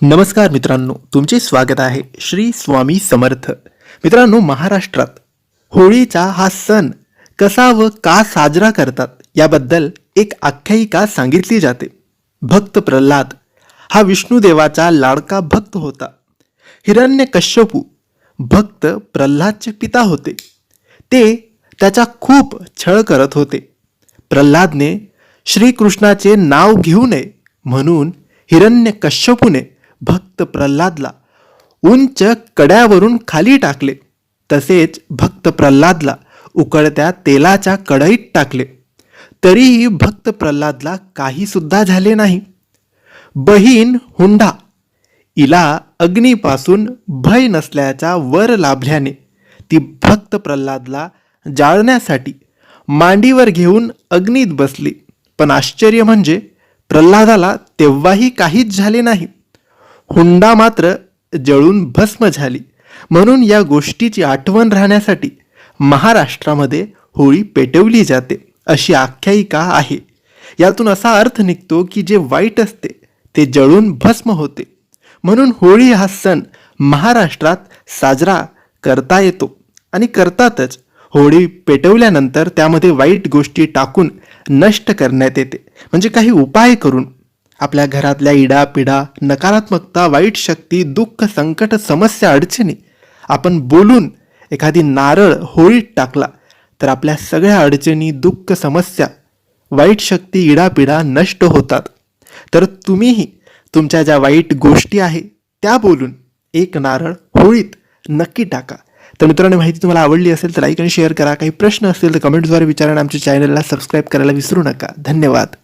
नमस्कार मित्रांनो, तुमचे स्वागत आहे श्री स्वामी समर्थ. मित्रांनो, महाराष्ट्रात होळीचा हा सण कसा व का साजरा करतात याबद्दल एक आख्यायिका सांगितली जाते. भक्त प्रल्हाद हा विष्णुदेवाचा लाडका भक्त होता. हिरण्यकश्यपू भक्त प्रल्हादचे पिता होते. ते त्याचा खूप छळ करत होते. प्रल्हादने श्रीकृष्णाचे नाव घेऊ नये म्हणून हिरण्यकश्यपूने भक्त प्रल्हादला उंच कड्यावरून खाली टाकले. तसेच भक्त प्रल्हादला उकळत्या तेलाच्या कढईत टाकले. तरीही भक्त प्रल्हादला काही सुद्धा झाले नाही. बहीण हुंडा हिला अग्नीपासून भय नसल्याचा वर लाभल्याने ती भक्त प्रल्हादला जाळण्यासाठी मांडीवर घेऊन अग्नीत बसली. पण आश्चर्य म्हणजे प्रल्हादाला तेव्हाही काहीच झाले नाही. हुंडा मात्र जळून भस्म झाली. म्हणून या गोष्टीची आठवण राहण्यासाठी महाराष्ट्रामध्ये होळी पेटवली जाते अशी आख्यायिका आहे. यातून असा अर्थ निघतो की जे वाईट असते ते जळून भस्म होते. म्हणून होळी हा सण महाराष्ट्रात साजरा करता येतो आणि करतातच. होळी पेटवल्यानंतर त्यामध्ये वाईट गोष्टी टाकून नष्ट करण्यात येते. म्हणजे काही उपाय करून आपल्या घरातल्या इडापिडा, नकारात्मकता, वाईट शक्ती, दुःख, संकट, समस्या, अडचणी आपण बोलून एखादी नारळ होळीत टाकला तर आपल्या सगळ्या अडचणी, दुःख, समस्या, वाईट शक्ती, इडापिडा नष्ट होतात. तर तुम्हीही तुमच्या ज्या वाईट गोष्टी आहे त्या बोलून एक नारळ होळीत नक्की टाका. तर मित्रांनो, माहिती तुम्हाला आवडली असेल तर लाईक आणि शेअर करा. काही प्रश्न असतील तर कमेंट्सद्वारे विचारा. आमच्या चॅनलला सबस्क्राईब करायला विसरू नका. धन्यवाद.